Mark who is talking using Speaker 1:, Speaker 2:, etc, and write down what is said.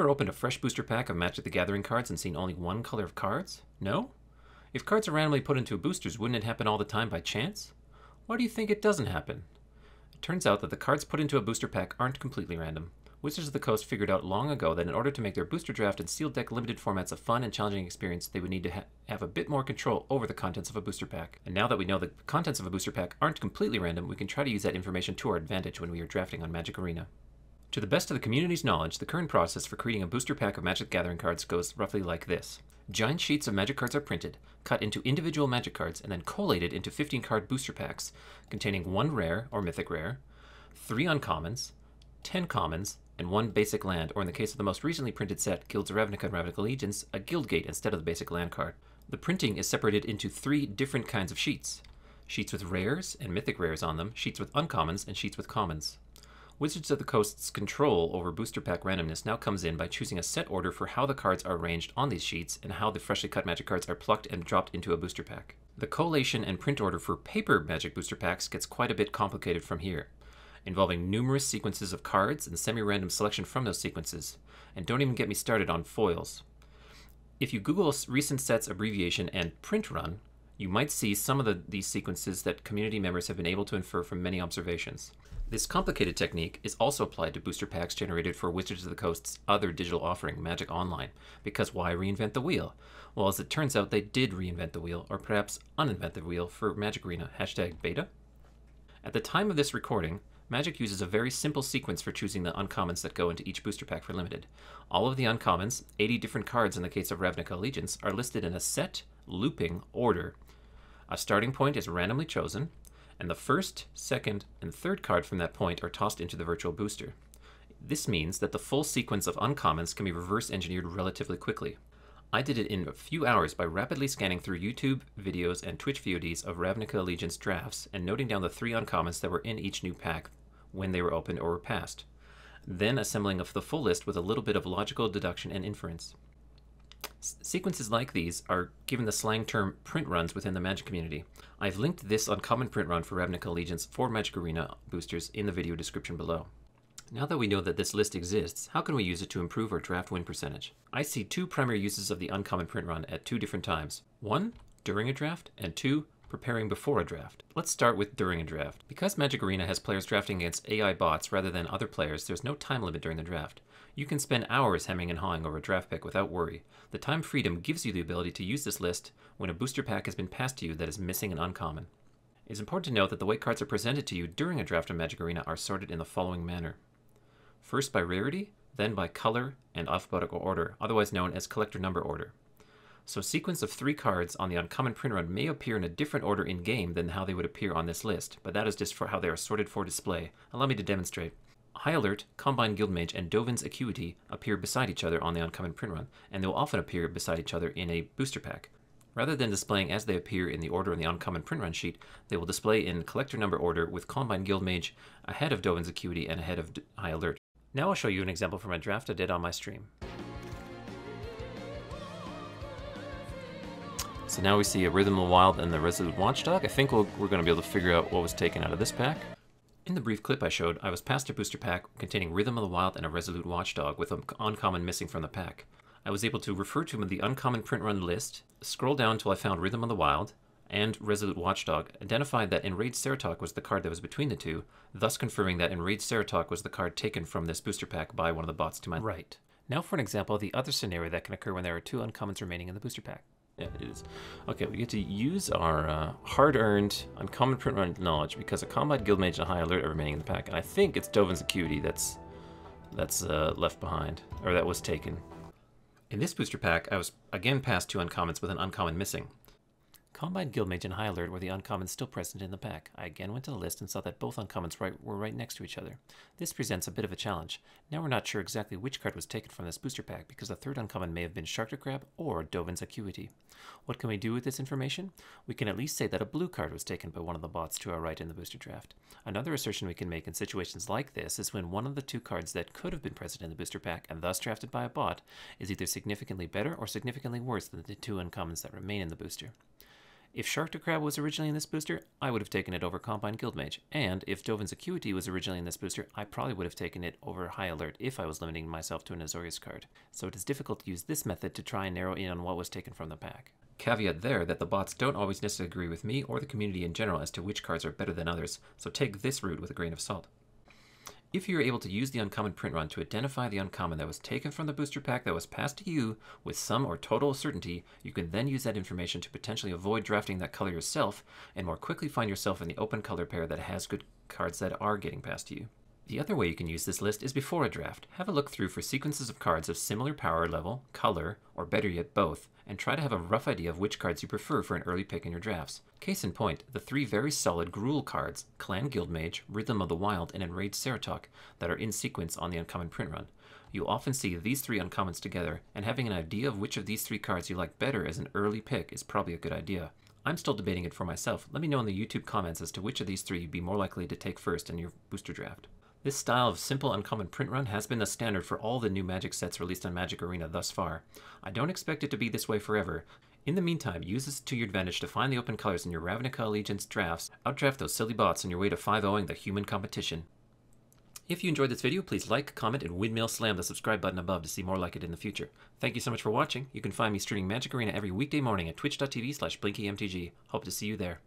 Speaker 1: ever opened a fresh booster pack of Magic the Gathering cards and seen only one color of cards? No? If cards are randomly put into boosters, wouldn't it happen all the time by chance? Why do you think it doesn't happen? It turns out that the cards put into a booster pack aren't completely random. Wizards of the Coast figured out long ago that in order to make their booster draft and sealed deck limited formats a fun and challenging experience, they would need to have a bit more control over the contents of a booster pack. And now that we know the contents of a booster pack aren't completely random, we can try to use that information to our advantage when we are drafting on Magic Arena. To the best of the community's knowledge, the current process for creating a booster pack of Magic the Gathering cards goes roughly like this. Giant sheets of Magic cards are printed, cut into individual Magic cards, and then collated into 15-card booster packs containing 1 rare or mythic rare, 3 uncommons, 10 commons, and 1 basic land, or in the case of the most recently printed set, Guilds of Ravnica and Ravnica Allegiance, a guild gate instead of the basic land card. The printing is separated into 3 different kinds of sheets. Sheets with rares and mythic rares on them, sheets with uncommons, and sheets with commons. Wizards of the Coast's control over booster pack randomness now comes in by choosing a set order for how the cards are arranged on these sheets and how the freshly cut Magic cards are plucked and dropped into a booster pack. The collation and print order for paper Magic booster packs gets quite a bit complicated from here, involving numerous sequences of cards and semi-random selection from those sequences. And don't even get me started on foils. If you Google recent sets abbreviation and print run, you might see some of these sequences that community members have been able to infer from many observations. This complicated technique is also applied to booster packs generated for Wizards of the Coast's other digital offering, Magic Online, because why reinvent the wheel? Well, as it turns out, they did reinvent the wheel, or perhaps uninvent the wheel, for Magic Arena, #beta. At the time of this recording, Magic uses a very simple sequence for choosing the uncommons that go into each booster pack for Limited. All of the uncommons, 80 different cards in the case of Ravnica Allegiance, are listed in a set, looping order. A starting point is randomly chosen, and the first, second, and third card from that point are tossed into the virtual booster. This means that the full sequence of uncommons can be reverse engineered relatively quickly. I did it in a few hours by rapidly scanning through YouTube videos and Twitch VODs of Ravnica Allegiance drafts and noting down the 3 uncommons that were in each new pack when they were opened or were passed, then assembling the full list with a little bit of logical deduction and inference. Sequences like these are given the slang term print runs within the Magic community. I've linked this uncommon print run for Ravnica Allegiance for Magic Arena boosters in the video description below. Now that we know that this list exists, how can we use it to improve our draft win percentage? I see 2 primary uses of the uncommon print run at 2 different times. 1, during a draft, and 2, preparing before a draft. Let's start with during a draft. Because Magic Arena has players drafting against AI bots rather than other players, there's no time limit during the draft. You can spend hours hemming and hawing over a draft pick without worry. The time freedom gives you the ability to use this list when a booster pack has been passed to you that is missing an uncommon. It's important to note that the way cards are presented to you during a draft of Magic Arena are sorted in the following manner. First by rarity, then by color and alphabetical order, otherwise known as collector number order. So a sequence of 3 cards on the uncommon print run may appear in a different order in-game than how they would appear on this list, but that is just for how they are sorted for display. Allow me to demonstrate. High Alert, Combine Guildmage, and Dovin's Acuity appear beside each other on the uncommon print run, and they will often appear beside each other in a booster pack. Rather than displaying as they appear in the order on the uncommon print run sheet, they will display in collector number order with Combine Guildmage ahead of Dovin's Acuity and ahead of High Alert. Now I'll show you an example from a draft I did on my stream. So now we see a Rhythm of the Wild and the Resolute Watchdog. I think we're going to be able to figure out what was taken out of this pack. In the brief clip I showed, I was passed a booster pack containing Rhythm of the Wild and a Resolute Watchdog with an uncommon missing from the pack. I was able to refer to the uncommon print run list, scroll down until I found Rhythm of the Wild and Resolute Watchdog, identified that Enraged Ceratok was the card that was between the two, thus confirming that Enraged Ceratok was the card taken from this booster pack by one of the bots to my right. Now for an example of the other scenario that can occur when there are 2 uncommons remaining in the booster pack. Yeah, it is. Okay, we get to use our hard-earned uncommon print run knowledge because a Combat Guildmage and a High Alert are remaining in the pack, and I think it's Dovin's Acuity that's left behind, or that was taken. In this booster pack, I was again passed 2 uncommons with an uncommon missing. Combine Guildmage and High Alert were the uncommons still present in the pack. I again went to the list and saw that both uncommons were right next to each other. This presents a bit of a challenge. Now we're not sure exactly which card was taken from this booster pack because the third uncommon may have been Shark Crab or Dovin's Acuity. What can we do with this information? We can at least say that a blue card was taken by one of the bots to our right in the booster draft. Another assertion we can make in situations like this is when one of the 2 cards that could have been present in the booster pack and thus drafted by a bot is either significantly better or significantly worse than the 2 uncommons that remain in the booster. If Shark to Crab was originally in this booster, I would have taken it over Combine Guildmage, and if Dovin's Acuity was originally in this booster, I probably would have taken it over High Alert if I was limiting myself to an Azorius card. So it is difficult to use this method to try and narrow in on what was taken from the pack. Caveat there that the bots don't always necessarily agree with me or the community in general as to which cards are better than others, so take this route with a grain of salt. If you're able to use the uncommon print run to identify the uncommon that was taken from the booster pack that was passed to you with some or total certainty, you can then use that information to potentially avoid drafting that color yourself and more quickly find yourself in the open color pair that has good cards that are getting passed to you. The other way you can use this list is before a draft. Have a look through for sequences of cards of similar power level, color, or better yet both, and try to have a rough idea of which cards you prefer for an early pick in your drafts. Case in point, the 3 very solid Gruul cards, Clan Guildmage, Rhythm of the Wild, and Enraged Ceratok, that are in sequence on the uncommon print run. You'll often see these 3 uncommons together, and having an idea of which of these 3 cards you like better as an early pick is probably a good idea. I'm still debating it for myself. Let me know in the YouTube comments as to which of these 3 you'd be more likely to take first in your booster draft. This style of simple uncommon print run has been the standard for all the new Magic sets released on Magic Arena thus far. I don't expect it to be this way forever. In the meantime, use this to your advantage to find the open colors in your Ravnica Allegiance drafts, outdraft those silly bots on your way to 5-0ing the human competition. If you enjoyed this video, please like, comment, and windmill slam the subscribe button above to see more like it in the future. Thank you so much for watching. You can find me streaming Magic Arena every weekday morning at twitch.tv/blinkymtg. Hope to see you there.